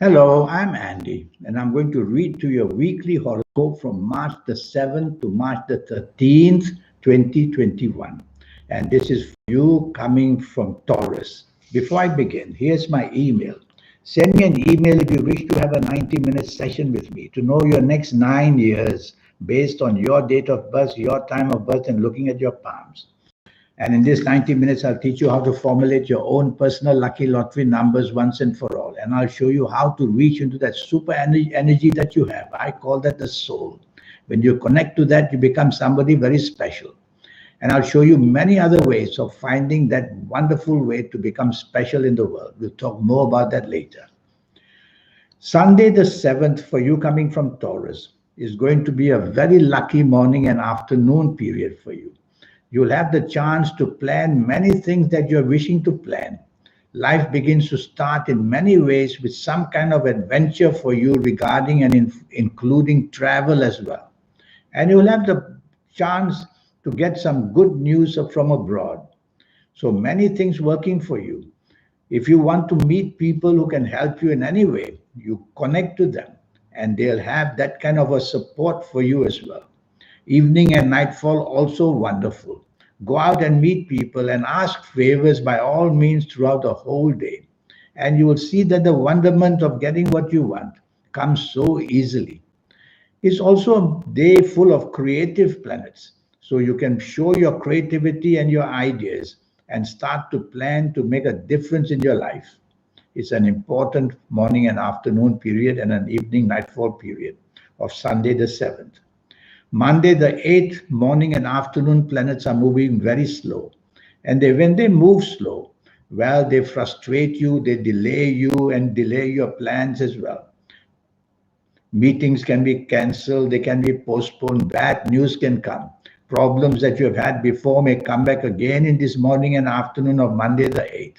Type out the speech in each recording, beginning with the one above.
Hello, I'm Andy, and I'm going to read to your weekly horoscope from March the 7th to March the 13th, 2021. And this is for you coming from Taurus. Before I begin, here's my email. Send me an email if you wish to have a 90-minute session with me to know your next 9 years based on your date of birth, your time of birth, and looking at your palms. And in this 90 minutes, I'll teach you how to formulate your own personal lucky lottery numbers once and for all. And I'll show you how to reach into that super energy that you have. I call that the soul. When you connect to that, you become somebody very special. And I'll show you many other ways of finding that wonderful way to become special in the world. We'll talk more about that later. Sunday, the 7th, for you coming from Taurus, is going to be a very lucky morning and afternoon period for you. You'll have the chance to plan many things that you're wishing to plan. Life begins to start in many ways with some kind of adventure for you regarding and including travel as well. And you'll have the chance to get some good news from abroad. So many things working for you. If you want to meet people who can help you in any way, you connect to them and they'll have that kind of a support for you as well. Evening and nightfall also wonderful. Go out and meet people and ask favors by all means throughout the whole day. And you will see that the wonderment of getting what you want comes so easily. It's also a day full of creative planets. So you can show your creativity and your ideas and start to plan to make a difference in your life. It's an important morning and afternoon period and an evening nightfall period of Sunday the 7th. Monday, the 8th, morning and afternoon planets are moving very slow. And when they move slow, well, they frustrate you, they delay you, and delay your plans as well. Meetings can be cancelled, they can be postponed, bad news can come. Problems that you have had before may come back again in this morning and afternoon of Monday, the 8th.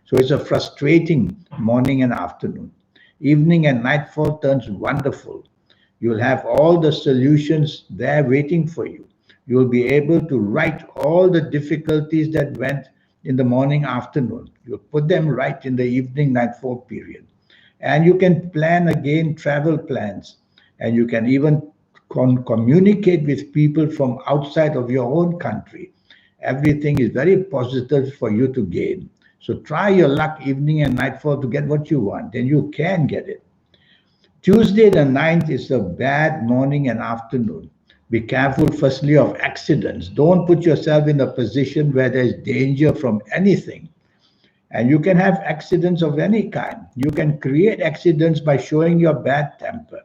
So it's a frustrating morning and afternoon. Evening and nightfall turns wonderful. You'll have all the solutions there waiting for you. You'll be able to write all the difficulties that went in the morning, afternoon. You'll put them right in the evening, nightfall period. And you can plan again travel plans. And you can even communicate with people from outside of your own country. Everything is very positive for you to gain. So try your luck evening and nightfall to get what you want, and you can get it. Tuesday the 9th is a bad morning and afternoon. Be careful, firstly, of accidents. Don't put yourself in a position where there's danger from anything. And you can have accidents of any kind. You can create accidents by showing your bad temper.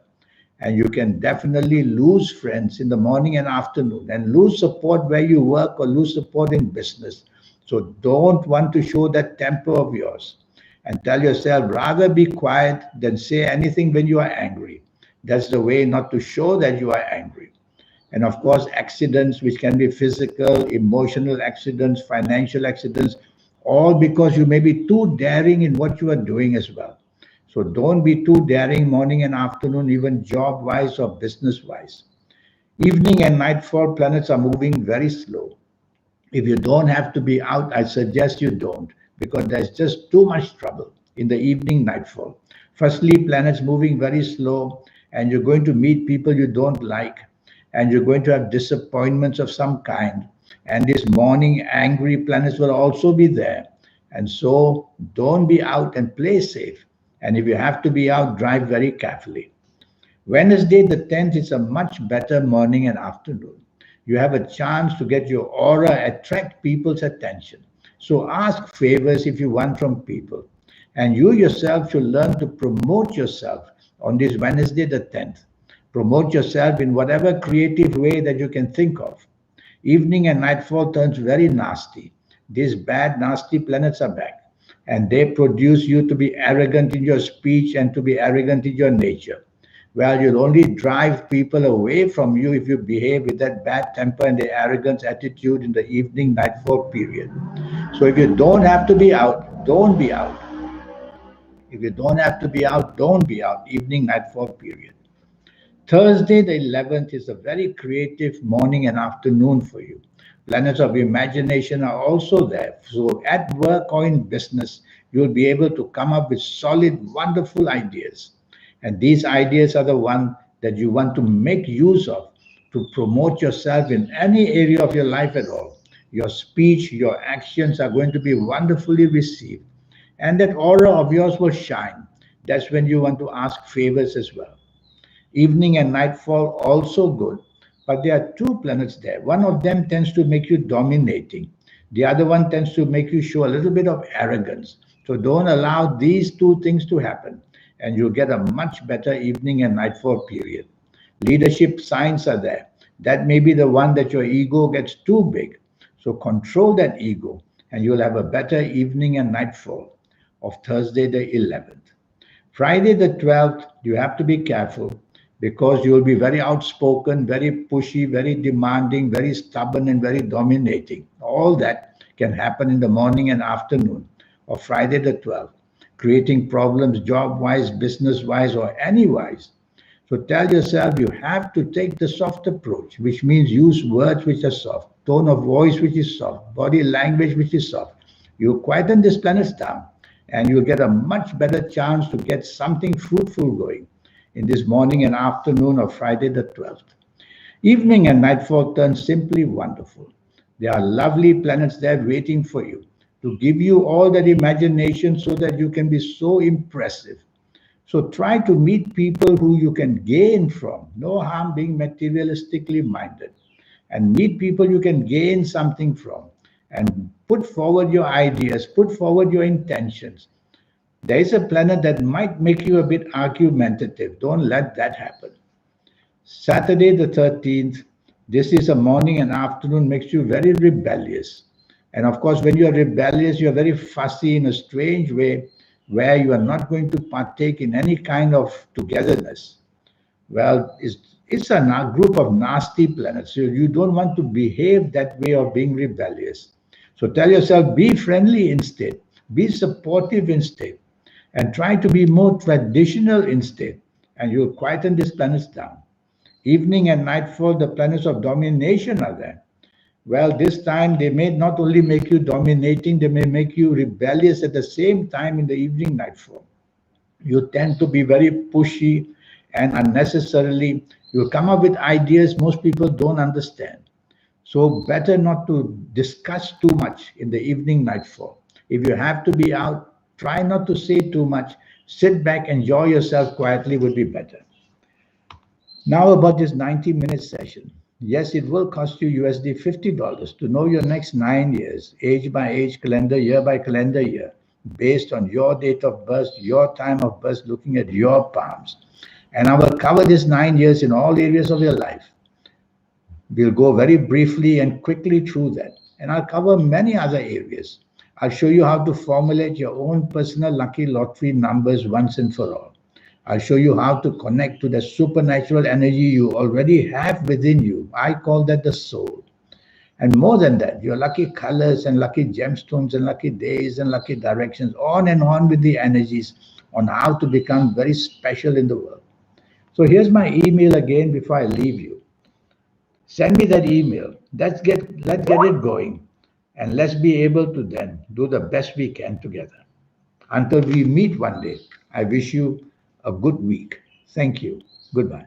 And you can definitely lose friends in the morning and afternoon and lose support where you work or lose support in business. So don't want to show that temper of yours and tell yourself rather be quiet than say anything when you are angry. That's the way not to show that you are angry. And of course, accidents which can be physical, emotional accidents, financial accidents, all because you may be too daring in what you are doing as well. So don't be too daring morning and afternoon, even job wise or business wise. Evening and nightfall planets are moving very slow. If you don't have to be out, I suggest you don't, because there's just too much trouble in the evening nightfall. Firstly, planets moving very slow, and you're going to meet people you don't like, and you're going to have disappointments of some kind. And this morning, angry planets will also be there. And so don't be out and play safe. And if you have to be out, drive very carefully. Wednesday, the 10th, is a much better morning and afternoon. You have a chance to get your aura, attract people's attention. So ask favors if you want from people. And you yourself should learn to promote yourself on this Wednesday, the 10th. Promote yourself in whatever creative way that you can think of. Evening and nightfall turns very nasty. These bad, nasty planets are back. And they produce you to be arrogant in your speech and to be arrogant in your nature. Well, you'll only drive people away from you if you behave with that bad temper and the arrogance attitude in the evening nightfall period. So if you don't have to be out, don't be out. If you don't have to be out, don't be out. Evening nightfall period. Thursday, the 11th, is a very creative morning and afternoon for you. Planets of imagination are also there. So at work or in business, you'll be able to come up with solid, wonderful ideas. And these ideas are the one that you want to make use of to promote yourself in any area of your life at all. Your speech, your actions are going to be wonderfully received. And that aura of yours will shine. That's when you want to ask favors as well. Evening and nightfall also good, but there are two planets there. One of them tends to make you dominating. The other one tends to make you show a little bit of arrogance. So don't allow these two things to happen, and you'll get a much better evening and nightfall period. Leadership signs are there. That may be the one that your ego gets too big. So control that ego, and you'll have a better evening and nightfall of Thursday the 11th. Friday the 12th, you have to be careful because you will be very outspoken, very pushy, very demanding, very stubborn, and very dominating. All that can happen in the morning and afternoon of Friday the 12th, creating problems job wise, business wise, or any wise. So tell yourself you have to take the soft approach, which means use words which are soft, tone of voice which is soft, body language which is soft. You quieten these planets down and you'll get a much better chance to get something fruitful going in this morning and afternoon of Friday the 12th. Evening and nightfall turn simply wonderful. There are lovely planets there waiting for you to give you all that imagination so that you can be so impressive. So try to meet people who you can gain from. No harm being materialistically minded. And meet people you can gain something from. And put forward your ideas, put forward your intentions. There is a planet that might make you a bit argumentative. Don't let that happen. Saturday the 13th, this is a morning and afternoon, makes you very rebellious. And of course, when you are rebellious, you are very fussy in a strange way where you are not going to partake in any kind of togetherness. Well, it's a group of nasty planets. So you don't want to behave that way of being rebellious. So tell yourself, be friendly instead, be supportive instead, and try to be more traditional instead, and you'll quieten these planets down. Evening and nightfall, the planets of domination are there. Well, this time they may not only make you dominating, they may make you rebellious at the same time in the evening nightfall. You tend to be very pushy and unnecessarily, you come up with ideas most people don't understand. So better not to discuss too much in the evening nightfall. If you have to be out, try not to say too much. Sit back, enjoy yourself quietly would be better. Now about this 90-minute session. Yes, it will cost you USD $50 to know your next 9 years, age by age, calendar year by calendar year, based on your date of birth, your time of birth, looking at your palms. And I will cover this 9 years in all areas of your life. We'll go very briefly and quickly through that. And I'll cover many other areas. I'll show you how to formulate your own personal lucky lottery numbers once and for all. I'll show you how to connect to the supernatural energy you already have within you. I call that the soul. And more than that, your lucky colors and lucky gemstones and lucky days and lucky directions, on and on with the energies on how to become very special in the world. So here's my email again before I leave you. Send me that email. Let's get it going. And let's be able to then do the best we can together. Until we meet one day, I wish you a good week. Thank you. Goodbye.